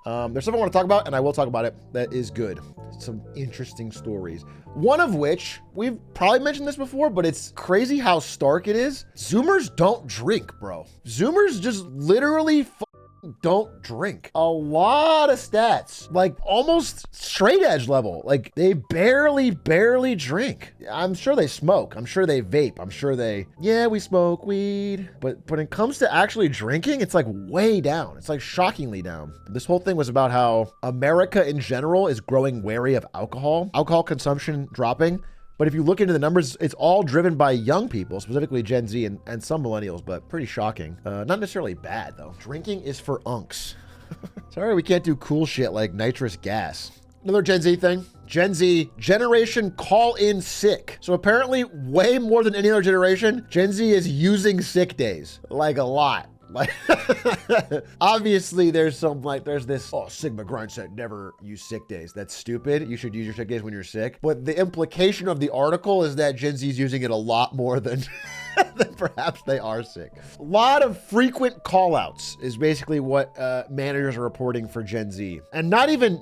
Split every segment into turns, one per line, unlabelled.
There's something I want to talk about, and I will talk about it. That is good. Some interesting stories. One of which, we've probably mentioned this before, but it's crazy how stark it is. Zoomers don't drink, bro. Zoomers just literally don't drink. A lot of stats, like almost straight edge level. Like they barely drink. I'm sure they smoke. I'm sure they vape. I'm sure we smoke weed. But when it comes to actually drinking, it's like way down. It's like shockingly down. This whole thing was about how America in general is growing wary of alcohol consumption dropping. But if you look into the numbers, it's all driven by young people, specifically Gen Z and some millennials, but pretty shocking. Not necessarily bad, though. Drinking is for unks. Sorry, we can't do cool shit like nitrous gas. Another Gen Z thing. Gen Z, generation call in sick. So apparently way more than any other generation, Gen Z is using sick days, like a lot. Like, obviously there's this, Sigma grind set, never use sick days. That's stupid. You should use your sick days when you're sick. But the implication of the article is that Gen Z is using it a lot more than, than perhaps they are sick. A lot of frequent call outs is basically what managers are reporting for Gen Z. And not even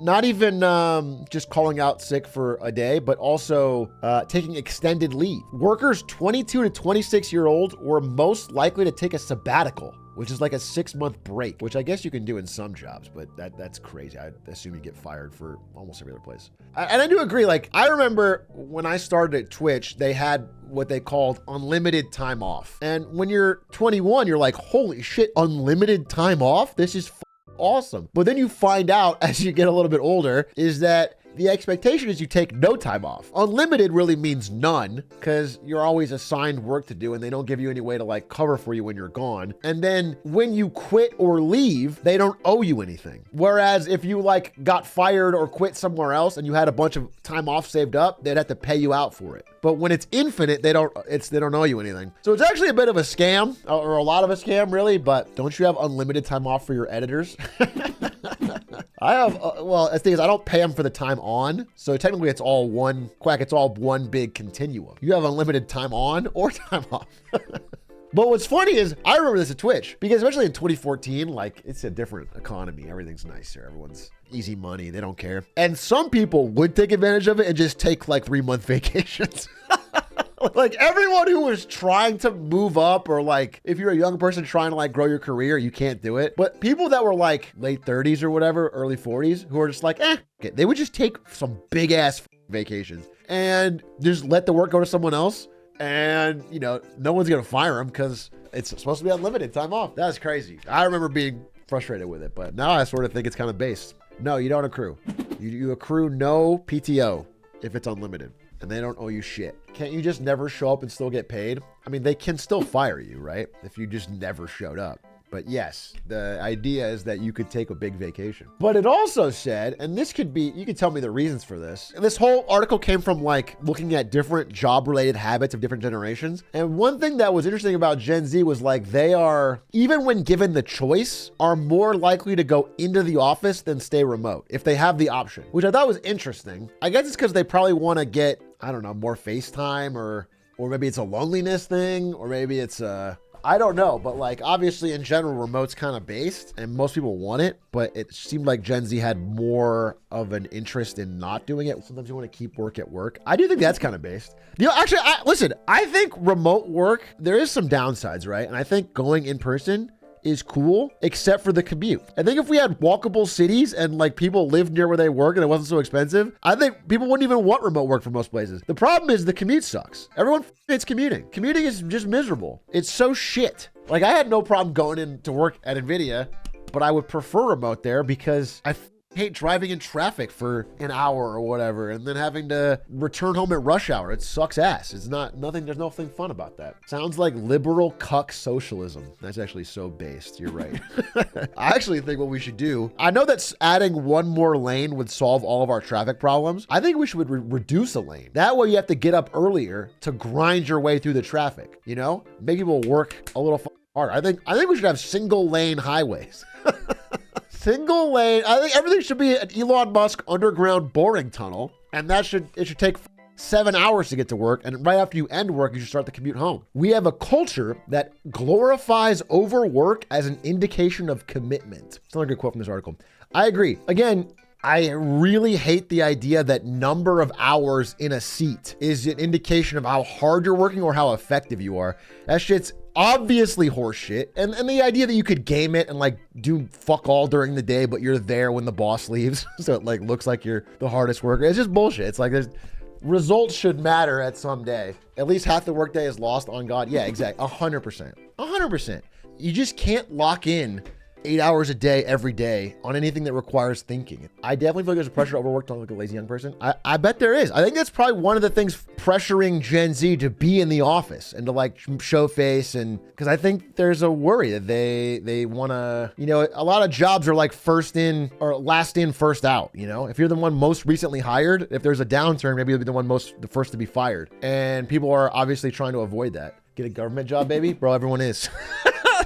just calling out sick for a day, but also taking extended leave. Workers 22 to 26 year old were most likely to take a sabbatical, which is like a 6-month break, which I guess you can do in some jobs, but that's crazy. I assume you get fired for almost every other place. And I do agree. Like, I remember when I started at Twitch, they had what they called unlimited time off. And when you're 21, you're like, holy shit, unlimited time off? This is awesome. But then you find out as you get a little bit older is that the expectation is you take no time off. Unlimited really means none because you're always assigned work to do and they don't give you any way to like cover for you when you're gone. And then when you quit or leave, they don't owe you anything. Whereas if you like got fired or quit somewhere else and you had a bunch of time off saved up, they'd have to pay you out for it. But when it's infinite, they don't owe you anything. So it's actually a bit of a scam, or a lot of a scam really, but don't you have unlimited time off for your editors? I have, well, the thing is I don't pay them for the time on. So technically it's all one big continuum. You have unlimited time on or time off. But what's funny is I remember this at Twitch because especially in 2014, like it's a different economy. Everything's nicer. Everyone's easy money. They don't care. And some people would take advantage of it and just take like 3-month vacations. Like everyone who was trying to move up, or like if you're a young person trying to like grow your career, you can't do it. But people that were like late 30s or whatever, early 40s, who are just like, they would just take some big ass vacations and just let the work go to someone else. And you know, no one's gonna fire them because it's supposed to be unlimited time off. That's crazy. I remember being frustrated with it, but now I sort of think it's kind of based. No, you don't accrue. You accrue no PTO if it's unlimited. And they don't owe you shit. Can't you just never show up and still get paid? I mean, they can still fire you, right? If you just never showed up. But yes, the idea is that you could take a big vacation. But it also said, and this could be, you could tell me the reasons for this. And this whole article came from like looking at different job-related habits of different generations. And one thing that was interesting about Gen Z was like they are, even when given the choice, are more likely to go into the office than stay remote if they have the option, which I thought was interesting. I guess it's because they probably want to get, I don't know, more FaceTime or maybe it's a loneliness thing, or maybe it's I don't know, but like obviously in general, remote's kind of based and most people want it, but it seemed like Gen Z had more of an interest in not doing it. Sometimes you want to keep work at work. I do think that's kind of based. You know, actually, listen, I think remote work, there is some downsides, right? And I think going in person is cool, except for the commute. I think if we had walkable cities and like people lived near where they work and it wasn't so expensive, I think people wouldn't even want remote work for most places. The problem is the commute sucks. Everyone hates commuting. Commuting is just miserable. It's so shit. Like I had no problem going in to work at NVIDIA, but I would prefer remote there because I hate driving in traffic for an hour or whatever and then having to return home at rush hour. It sucks ass. There's nothing fun about that. Sounds like liberal cuck socialism. That's actually so based. You're right. I actually think what we should do, I know that adding one more lane would solve all of our traffic problems. I think we should reduce a lane. That way you have to get up earlier to grind your way through the traffic, you know? Make people work a little harder. I think we should have single lane highways. Single lane. I think everything should be an Elon Musk underground boring tunnel, and it should take 7 hours to get to work, and right after you end work, you should start the commute home. We have a culture that glorifies overwork as an indication of commitment. It's another good quote from this article. I agree. Again, I really hate the idea that number of hours in a seat is an indication of how hard you're working or how effective you are. That shit's obviously horseshit. And the idea that you could game it and like do fuck all during the day, but you're there when the boss leaves. So it like looks like you're the hardest worker. It's just bullshit. It's like results should matter at some day. At least half the workday is lost on God. Yeah, exactly. 100%. 100%. You just can't lock in 8 hours a day, every day on anything that requires thinking. I definitely feel like there's a pressure to overwork. Don't look like a lazy young person. I bet there is. I think that's probably one of the things pressuring Gen Z to be in the office and to like show face. And because I think there's a worry that they want to, you know, a lot of jobs are like first in or last in, first out. You know, if you're the one most recently hired, if there's a downturn, maybe you'll be the first to be fired. And people are obviously trying to avoid that. Get a government job, baby. Bro, everyone is.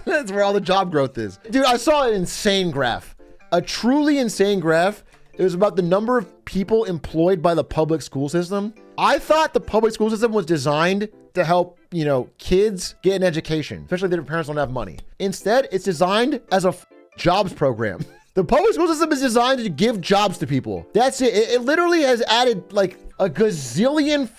That's where all the job growth is. Dude, I saw an insane graph, a truly insane graph. It was about the number of people employed by the public school system. I thought the public school system was designed to help, you know, kids get an education, especially if their parents don't have money. Instead, it's designed as a jobs program. The public school system is designed to give jobs to people. That's it. It literally has added like a gazillion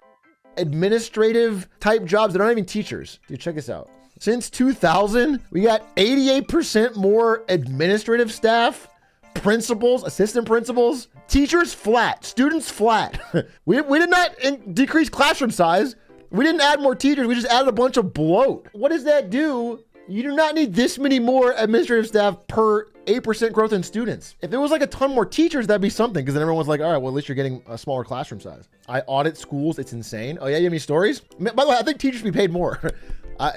administrative type jobs that aren't even teachers. Dude, check this out. Since 2000, we got 88% more administrative staff, principals, assistant principals, teachers flat, students flat. We did not decrease classroom size. We didn't add more teachers. We just added a bunch of bloat. What does that do? You do not need this many more administrative staff per 8% growth in students. If there was like a ton more teachers, that'd be something, because then everyone's like, all right, well, at least you're getting a smaller classroom size. I audit schools. It's insane. Oh yeah, you have any stories? By the way, I think teachers should be paid more.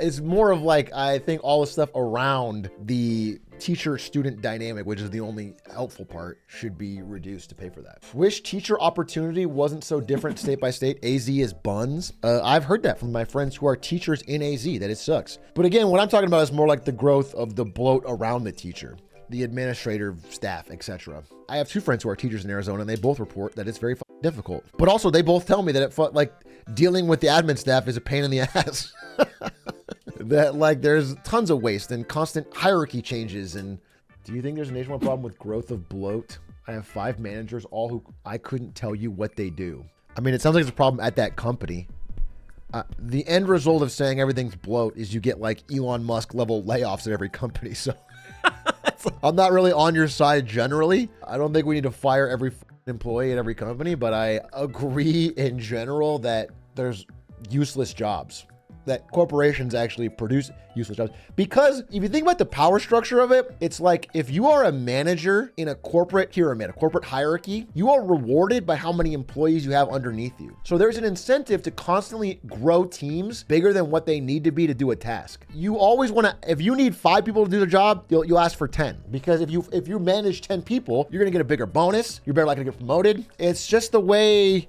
It's more of like, I think all the stuff around the teacher-student dynamic, which is the only helpful part, should be reduced to pay for that. Wish teacher opportunity wasn't so different state by state. AZ is buns. I've heard that from my friends who are teachers in AZ, that it sucks. But again, what I'm talking about is more like the growth of the bloat around the teacher, the administrative staff, etc. I have two friends who are teachers in Arizona, and they both report that it's very difficult. But also, they both tell me that like dealing with the admin staff is a pain in the ass. That like there's tons of waste and constant hierarchy changes. And do you think there's a nationwide problem with growth of bloat? I have 5 managers, all who I couldn't tell you what they do. I mean, it sounds like it's a problem at that company. The end result of saying everything's bloat is you get like Elon Musk level layoffs at every company. So I'm not really on your side generally. I don't think we need to fire every employee at every company, but I agree in general that there's useless jobs, that corporations actually produce useless jobs. Because if you think about the power structure of it, it's like if you are a manager in a corporate pyramid, a corporate hierarchy, you are rewarded by how many employees you have underneath you. So there's an incentive to constantly grow teams bigger than what they need to be to do a task. You always want to, if you need 5 people to do the job, you'll ask for 10. Because if you manage 10 people, you're going to get a bigger bonus. You're better likely to get promoted. It's just the way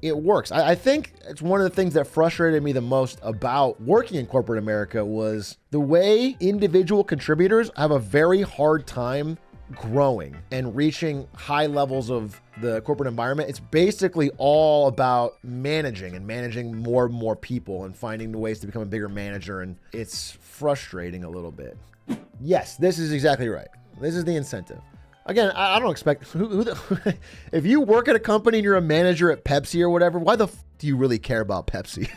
it works. I think it's one of the things that frustrated me the most about working in corporate America was the way individual contributors have a very hard time growing and reaching high levels of the corporate environment. It's basically all about managing more and more people and finding the ways to become a bigger manager. And it's frustrating a little bit. Yes, this is exactly right. This is the incentive. Again, I don't expect if you work at a company and you're a manager at Pepsi or whatever, why the do you really care about Pepsi?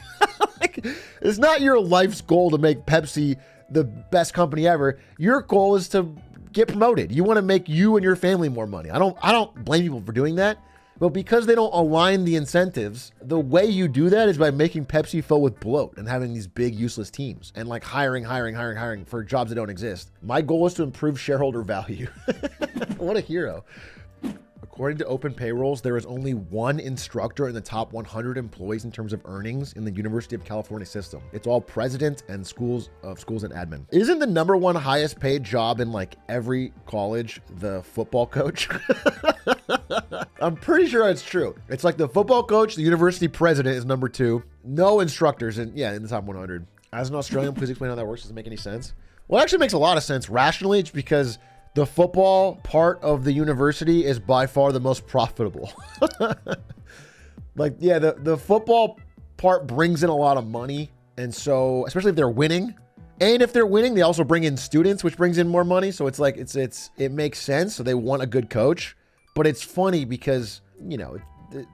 Like, it's not your life's goal to make Pepsi the best company ever. Your goal is to get promoted. You want to make you and your family more money. I don't blame people for doing that. But because they don't align the incentives, the way you do that is by making Pepsi fill with bloat and having these big useless teams and like hiring for jobs that don't exist. My goal is to improve shareholder value. What a hero. According to open payrolls, there is only 1 instructor in the top 100 employees in terms of earnings in the University of California system. It's all president and schools and admin. Isn't the #1 highest paid job in like every college the football coach? I'm pretty sure it's true. It's like the football coach, the university president is #2. No instructors in the top 100. As an Australian, please explain how that works. Does it make any sense? Well, it actually makes a lot of sense rationally. It's because the football part of the university is by far the most profitable. Like, yeah, the football part brings in a lot of money. And so, especially if they're winning, and if they're winning, they also bring in students, which brings in more money. So it's like, it makes sense. So they want a good coach, but it's funny because, you know,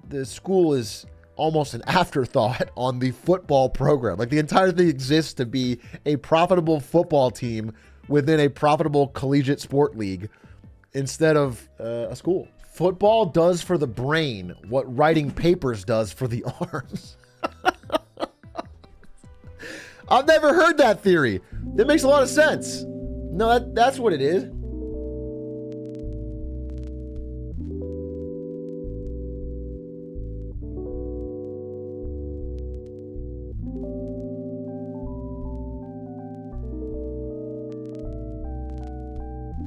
the school is almost an afterthought on the football program. Like the entire thing exists to be a profitable football team within a profitable collegiate sport league instead of a school. Football does for the brain what writing papers does for the arms. I've never heard that theory. That makes a lot of sense. No, that's what it is.